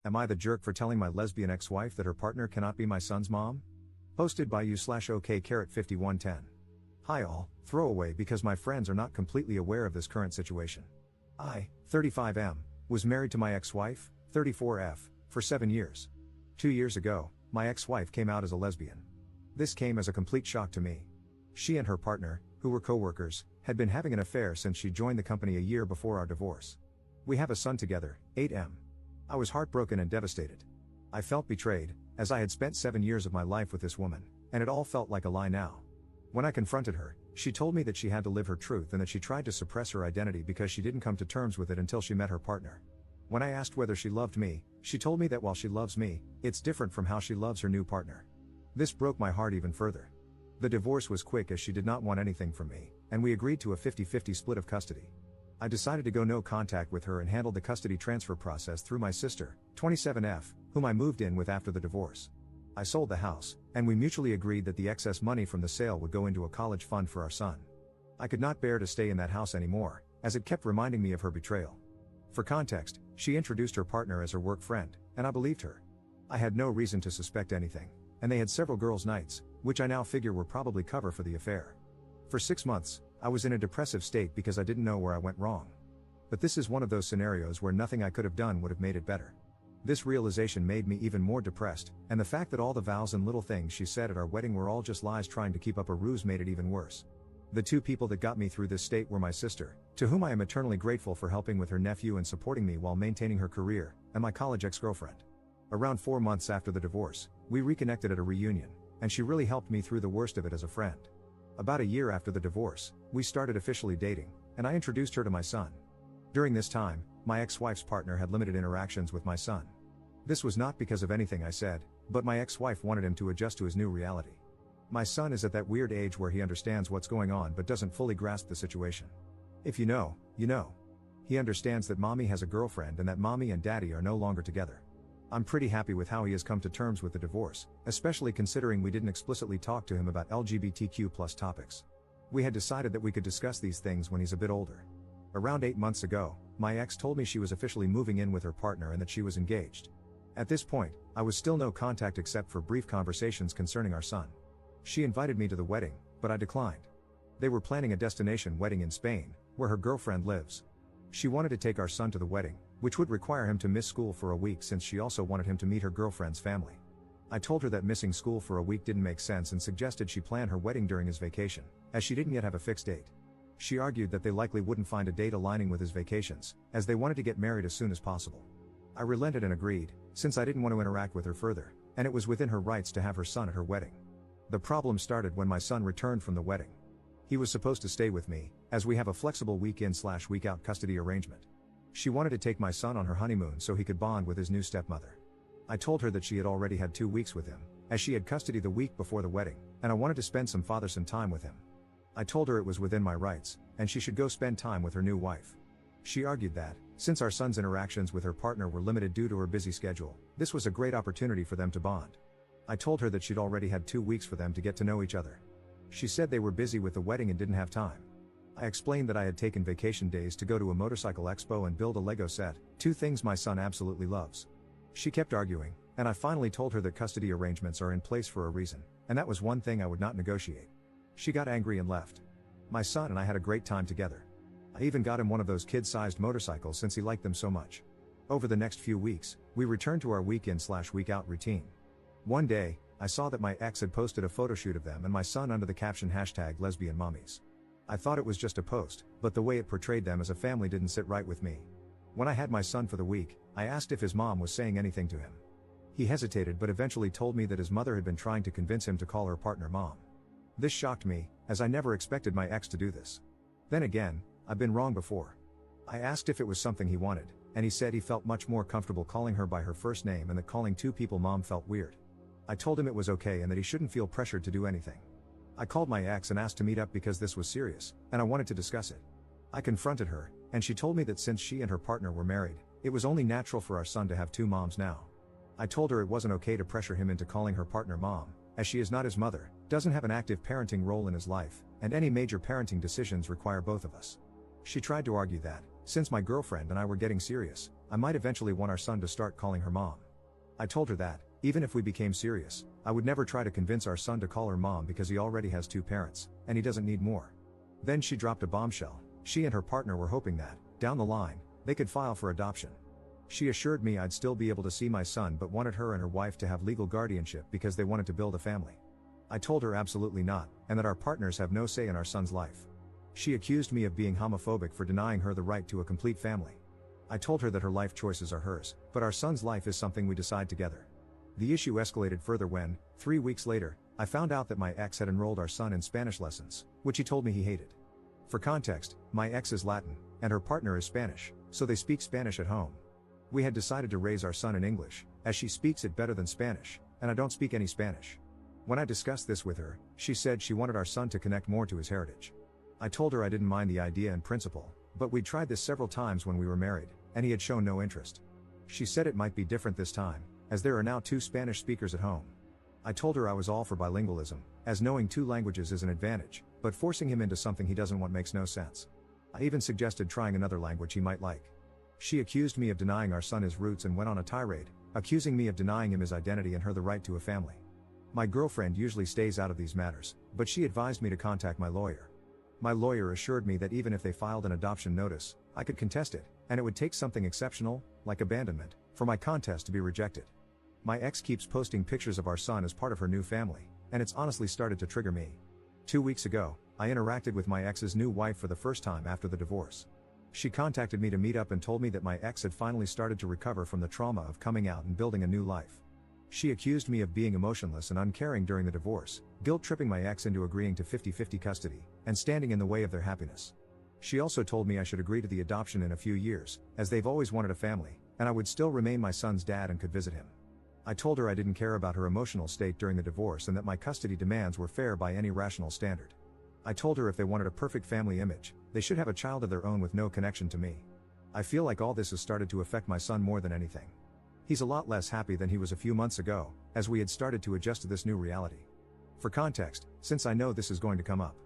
Am I the jerk for telling my lesbian ex-wife that her partner cannot be my son's mom? Posted by you/OK5110. Hi all, throwaway because my friends are not completely aware of this current situation. I, 35M, was married to my ex-wife, 34F, for 7 years. 2 years ago, my ex-wife came out as a lesbian. This came as a complete shock to me. She and her partner, who were co-workers, had been having an affair since she joined the company a year before our divorce. We have a son together, 8M. I was heartbroken and devastated. I felt betrayed, as I had spent 7 years of my life with this woman, and it all felt like a lie now. When I confronted her, she told me that she had to live her truth and that she tried to suppress her identity because she didn't come to terms with it until she met her partner. When I asked whether she loved me, she told me that while she loves me, it's different from how she loves her new partner. This broke my heart even further. The divorce was quick as she did not want anything from me, and we agreed to a 50-50 split of custody. I decided to go no contact with her and handled the custody transfer process through my sister, 27F, whom I moved in with after the divorce. I sold the house, and we mutually agreed that the excess money from the sale would go into a college fund for our son. I could not bear to stay in that house anymore, as it kept reminding me of her betrayal. For context, she introduced her partner as her work friend, and I believed her. I had no reason to suspect anything, and they had several girls' nights, which I now figure were probably cover for the affair. For 6 months, I was in a depressive state because I didn't know where I went wrong. But this is one of those scenarios where nothing I could have done would have made it better. This realization made me even more depressed, and the fact that all the vows and little things she said at our wedding were all just lies trying to keep up a ruse made it even worse. The two people that got me through this state were my sister, to whom I am eternally grateful for helping with her nephew and supporting me while maintaining her career, and my college ex-girlfriend. Around 4 months after the divorce, we reconnected at a reunion, and she really helped me through the worst of it as a friend. About a year after the divorce, we started officially dating, and I introduced her to my son. During this time, my ex-wife's partner had limited interactions with my son. This was not because of anything I said, but my ex-wife wanted him to adjust to his new reality. My son is at that weird age where he understands what's going on but doesn't fully grasp the situation. If you know, you know. He understands that mommy has a girlfriend and that mommy and daddy are no longer together. I'm pretty happy with how he has come to terms with the divorce, especially considering we didn't explicitly talk to him about LGBTQ+ topics. We had decided that we could discuss these things when he's a bit older. Around 8 months ago, my ex told me she was officially moving in with her partner and that she was engaged. At this point, I was still no contact except for brief conversations concerning our son. She invited me to the wedding, but I declined. They were planning a destination wedding in Spain, where her girlfriend lives. She wanted to take our son to the wedding, which would require him to miss school for a week since she also wanted him to meet her girlfriend's family. I told her that missing school for a week didn't make sense and suggested she plan her wedding during his vacation, as she didn't yet have a fixed date. She argued that they likely wouldn't find a date aligning with his vacations, as they wanted to get married as soon as possible. I relented and agreed, since I didn't want to interact with her further, and it was within her rights to have her son at her wedding. The problem started when my son returned from the wedding. He was supposed to stay with me, as we have a flexible week-in/week-out custody arrangement. She wanted to take my son on her honeymoon so he could bond with his new stepmother. I told her that she had already had 2 weeks with him, as she had custody the week before the wedding, and I wanted to spend some father-son time with him. I told her it was within my rights, and she should go spend time with her new wife. She argued that, since our son's interactions with her partner were limited due to her busy schedule, this was a great opportunity for them to bond. I told her that she'd already had 2 weeks for them to get to know each other. She said they were busy with the wedding and didn't have time. I explained that I had taken vacation days to go to a motorcycle expo and build a Lego set, 2 things my son absolutely loves. She kept arguing, and I finally told her that custody arrangements are in place for a reason, and that was one thing I would not negotiate. She got angry and left. My son and I had a great time together. I even got him one of those kid-sized motorcycles since he liked them so much. Over the next few weeks, we returned to our week-in/week-out routine. One day, I saw that my ex had posted a photo shoot of them and my son under the caption #lesbianmommies. I thought it was just a post, but the way it portrayed them as a family didn't sit right with me. When I had my son for the week, I asked if his mom was saying anything to him. He hesitated but eventually told me that his mother had been trying to convince him to call her partner mom. This shocked me, as I never expected my ex to do this. Then again, I've been wrong before. I asked if it was something he wanted, and he said he felt much more comfortable calling her by her first name and that calling 2 people mom felt weird. I told him it was okay and that he shouldn't feel pressured to do anything. I called my ex and asked to meet up because this was serious, and I wanted to discuss it. I confronted her, and she told me that since she and her partner were married, it was only natural for our son to have 2 moms now. I told her it wasn't okay to pressure him into calling her partner mom, as she is not his mother, doesn't have an active parenting role in his life, and any major parenting decisions require both of us. She tried to argue that, Since my girlfriend and I were getting serious, I might eventually want our son to start calling her mom. I told her that, even if we became serious, I would never try to convince our son to call her mom because he already has 2 parents, and he doesn't need more. Then she dropped a bombshell. She and her partner were hoping that, down the line, they could file for adoption. She assured me I'd still be able to see my son but wanted her and her wife to have legal guardianship because they wanted to build a family. I told her absolutely not, and that our partners have no say in our son's life. She accused me of being homophobic for denying her the right to a complete family. I told her that her life choices are hers, but our son's life is something we decide together. The issue escalated further when, 3 weeks later, I found out that my ex had enrolled our son in Spanish lessons, which he told me he hated. For context, my ex is Latin, and her partner is Spanish, so they speak Spanish at home. We had decided to raise our son in English, as she speaks it better than Spanish, and I don't speak any Spanish. When I discussed this with her, she said she wanted our son to connect more to his heritage. I told her I didn't mind the idea in principle, but we'd tried this several times when we were married, and he had shown no interest. She said it might be different this time, as there are now 2 Spanish speakers at home. I told her I was all for bilingualism, as knowing 2 languages is an advantage, but forcing him into something he doesn't want makes no sense. I even suggested trying another language he might like. She accused me of denying our son his roots and went on a tirade, accusing me of denying him his identity and her the right to a family. My girlfriend usually stays out of these matters, but she advised me to contact my lawyer. My lawyer assured me that even if they filed an adoption notice, I could contest it, and it would take something exceptional, like abandonment, for my contest to be rejected. My ex keeps posting pictures of our son as part of her new family, and it's honestly started to trigger me. 2 weeks ago, I interacted with my ex's new wife for the first time after the divorce. She contacted me to meet up and told me that my ex had finally started to recover from the trauma of coming out and building a new life. She accused me of being emotionless and uncaring during the divorce, guilt-tripping my ex into agreeing to 50-50 custody, and standing in the way of their happiness. She also told me I should agree to the adoption in a few years, as they've always wanted a family, and I would still remain my son's dad and could visit him. I told her I didn't care about her emotional state during the divorce and that my custody demands were fair by any rational standard. I told her if they wanted a perfect family image, they should have a child of their own with no connection to me. I feel like all this has started to affect my son more than anything. He's a lot less happy than he was a few months ago, as we had started to adjust to this new reality. For context, since I know this is going to come up,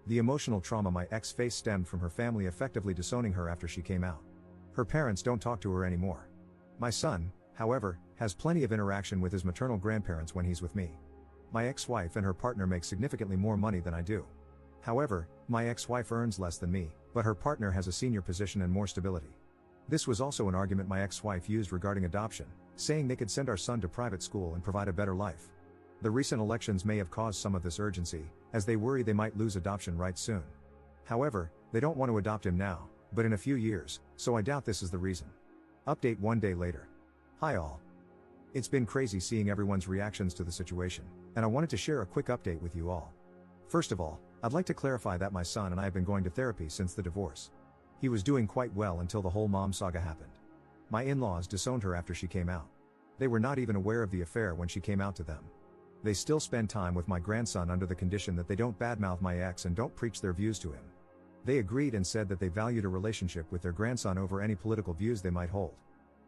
the emotional trauma my ex faced stemmed from her family effectively disowning her after she came out. Her parents don't talk to her anymore. My son, however, has plenty of interaction with his maternal grandparents when he's with me. My ex-wife and her partner make significantly more money than I do. However, my ex-wife earns less than me, but her partner has a senior position and more stability. This was also an argument my ex-wife used regarding adoption, saying they could send our son to private school and provide a better life. The recent elections may have caused some of this urgency, as they worry they might lose adoption rights soon. However, they don't want to adopt him now, but in a few years, so I doubt this is the reason. Update 1 day later. Hi all. It's been crazy seeing everyone's reactions to the situation, and I wanted to share a quick update with you all. First of all, I'd like to clarify that my son and I have been going to therapy since the divorce. He was doing quite well until the whole mom saga happened. My in-laws disowned her after she came out. They were not even aware of the affair when she came out to them. They still spend time with my grandson under the condition that they don't badmouth my ex and don't preach their views to him. They agreed and said that they valued a relationship with their grandson over any political views they might hold.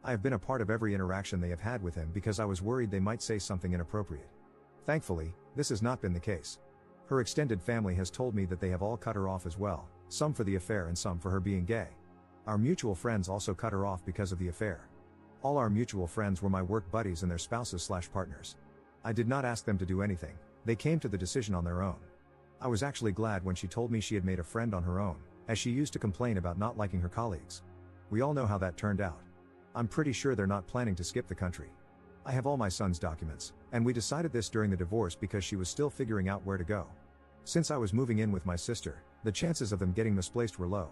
I have been a part of every interaction they have had with him because I was worried they might say something inappropriate. Thankfully, this has not been the case. Her extended family has told me that they have all cut her off as well, some for the affair and some for her being gay. Our mutual friends also cut her off because of the affair. All our mutual friends were my work buddies and their spouses/partners. I did not ask them to do anything, they came to the decision on their own. I was actually glad when she told me she had made a friend on her own, as she used to complain about not liking her colleagues. We all know how that turned out. I'm pretty sure they're not planning to skip the country. I have all my son's documents, and we decided this during the divorce because she was still figuring out where to go. Since I was moving in with my sister, the chances of them getting misplaced were low.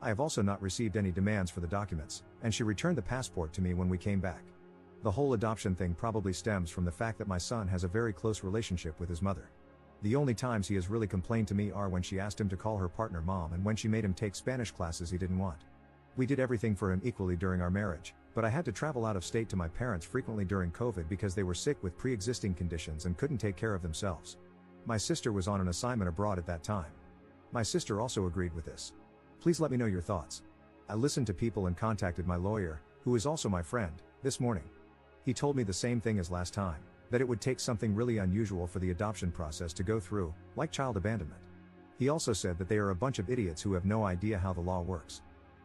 I have also not received any demands for the documents, and she returned the passport to me when we came back. The whole adoption thing probably stems from the fact that my son has a very close relationship with his mother. The only times he has really complained to me are when she asked him to call her partner mom and when she made him take Spanish classes he didn't want. We did everything for him equally during our marriage, but I had to travel out of state to my parents frequently during COVID because they were sick with pre-existing conditions and couldn't take care of themselves. My sister was on an assignment abroad at that time. My sister also agreed with this. Please let me know your thoughts. I listened to people and contacted my lawyer, who is also my friend, this morning. He told me the same thing as last time, that it would take something really unusual for the adoption process to go through, like child abandonment. He also said that they are a bunch of idiots who have no idea how the law works.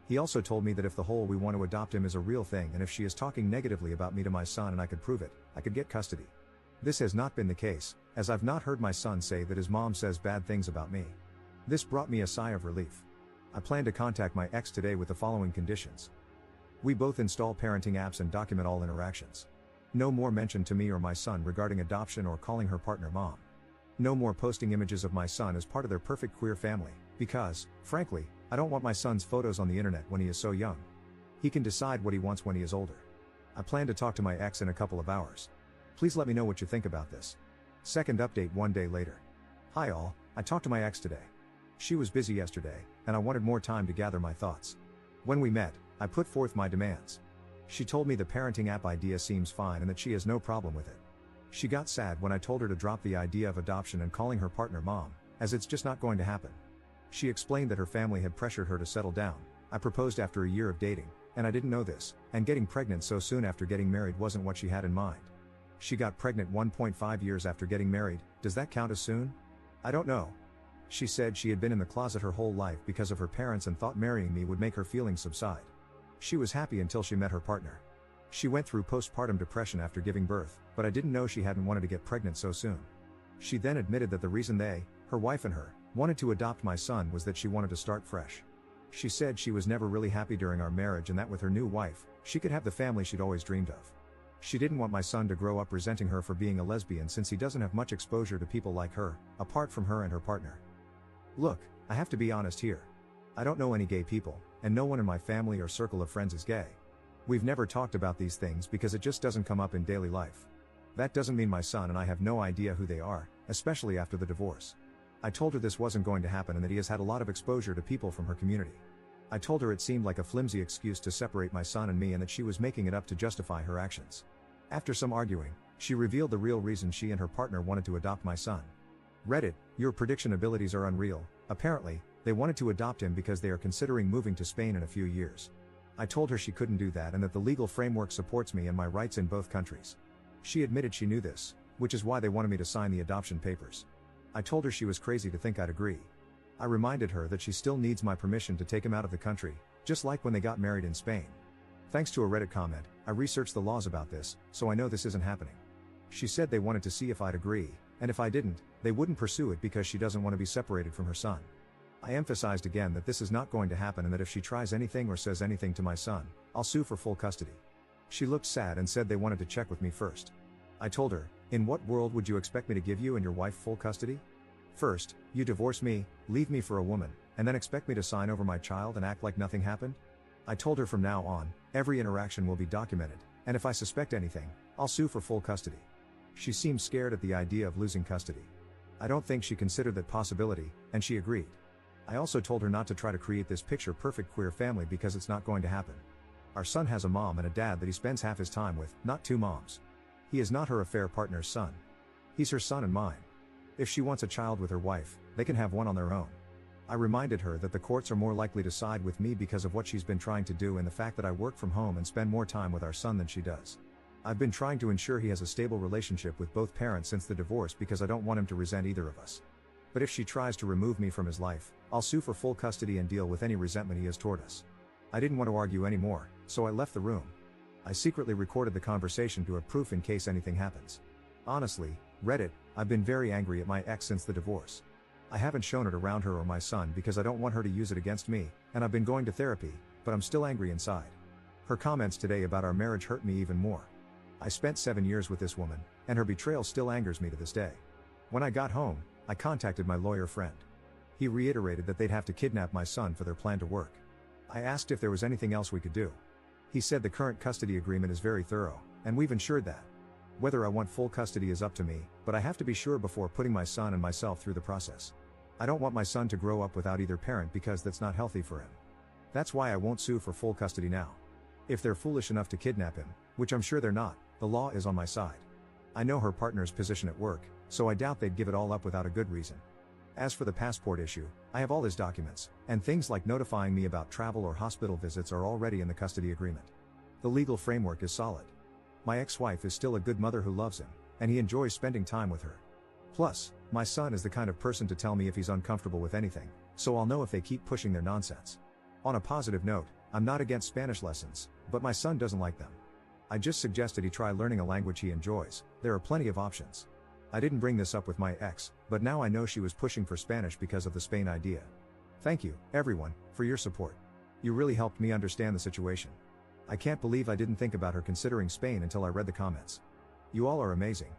He also told me that if the whole "we want to adopt him" is a real thing and if she is talking negatively about me to my son and I could prove it, I could get custody. This has not been the case, as I've not heard my son say that his mom says bad things about me. This brought me a sigh of relief. I plan to contact my ex today with the following conditions. We both install parenting apps and document all interactions. No more mention to me or my son regarding adoption or calling her partner mom. No more posting images of my son as part of their perfect queer family, because, frankly, I don't want my son's photos on the internet when he is so young. He can decide what he wants when he is older. I plan to talk to my ex in a couple of hours. Please let me know what you think about this. Second update 1 day later. Hi all, I talked to my ex today. She was busy yesterday, and I wanted more time to gather my thoughts. When we met, I put forth my demands. She told me the parenting app idea seems fine and that she has no problem with it. She got sad when I told her to drop the idea of adoption and calling her partner mom, as it's just not going to happen. She explained that her family had pressured her to settle down. I proposed after a year of dating, and I didn't know this, and getting pregnant so soon after getting married wasn't what she had in mind. She got pregnant 1.5 years after getting married. Does that count as soon? I don't know. She said she had been in the closet her whole life because of her parents and thought marrying me would make her feelings subside. She was happy until she met her partner. She went through postpartum depression after giving birth, but I didn't know she hadn't wanted to get pregnant so soon. She then admitted that the reason they, her wife and her, wanted to adopt my son was that she wanted to start fresh. She said she was never really happy during our marriage and that with her new wife, she could have the family she'd always dreamed of. She didn't want my son to grow up resenting her for being a lesbian since he doesn't have much exposure to people like her, apart from her and her partner. Look, I have to be honest here. I don't know any gay people, and no one in my family or circle of friends is gay. We've never talked about these things because it just doesn't come up in daily life. That doesn't mean my son and I have no idea who they are, especially after the divorce. I told her this wasn't going to happen and that he has had a lot of exposure to people from her community. I told her it seemed like a flimsy excuse to separate my son and me and that she was making it up to justify her actions. After some arguing, she revealed the real reason she and her partner wanted to adopt my son. Reddit, your prediction abilities are unreal. Apparently, they wanted to adopt him because they are considering moving to Spain in a few years. I told her she couldn't do that and that the legal framework supports me and my rights in both countries. She admitted she knew this, which is why they wanted me to sign the adoption papers. I told her she was crazy to think I'd agree. I reminded her that she still needs my permission to take him out of the country, just like when they got married in Spain. Thanks to a Reddit comment, I researched the laws about this, so I know this isn't happening. She said they wanted to see if I'd agree, and if I didn't, they wouldn't pursue it because she doesn't want to be separated from her son. I emphasized again that this is not going to happen and that if she tries anything or says anything to my son, I'll sue for full custody. She looked sad and said they wanted to check with me first. I told her, in what world would you expect me to give you and your wife full custody? First, you divorce me, leave me for a woman, and then expect me to sign over my child and act like nothing happened? I told her from now on, every interaction will be documented, and if I suspect anything, I'll sue for full custody. She seemed scared at the idea of losing custody. I don't think she considered that possibility, and she agreed. I also told her not to try to create this picture-perfect queer family because it's not going to happen. Our son has a mom and a dad that he spends half his time with, not two moms. He is not her affair partner's son. He's her son and mine. If she wants a child with her wife, they can have one on their own. I reminded her that the courts are more likely to side with me because of what she's been trying to do and the fact that I work from home and spend more time with our son than she does. I've been trying to ensure he has a stable relationship with both parents since the divorce because I don't want him to resent either of us. But if she tries to remove me from his life, I'll sue for full custody and deal with any resentment he has toward us. I didn't want to argue anymore, so I left the room. I secretly recorded the conversation to have proof in case anything happens. Honestly, Reddit, I've been very angry at my ex since the divorce. I haven't shown it around her or my son because I don't want her to use it against me, and I've been going to therapy, but I'm still angry inside. Her comments today about our marriage hurt me even more. I spent 7 years with this woman, and her betrayal still angers me to this day. When I got home, I contacted my lawyer friend. He reiterated that they'd have to kidnap my son for their plan to work. I asked if there was anything else we could do. He said the current custody agreement is very thorough, and we've ensured that. Whether I want full custody is up to me, but I have to be sure before putting my son and myself through the process. I don't want my son to grow up without either parent because that's not healthy for him. That's why I won't sue for full custody now. If they're foolish enough to kidnap him, which I'm sure they're not, the law is on my side. I know her partner's position at work, so I doubt they'd give it all up without a good reason. As for the passport issue, I have all his documents, and things like notifying me about travel or hospital visits are already in the custody agreement. The legal framework is solid. My ex-wife is still a good mother who loves him, and he enjoys spending time with her. Plus, my son is the kind of person to tell me if he's uncomfortable with anything, so I'll know if they keep pushing their nonsense. On a positive note, I'm not against Spanish lessons, but my son doesn't like them. I just suggested he try learning a language he enjoys. There are plenty of options. I didn't bring this up with my ex, but now I know she was pushing for Spanish because of the Spain idea. Thank you, everyone, for your support. You really helped me understand the situation. I can't believe I didn't think about her considering Spain until I read the comments. You all are amazing.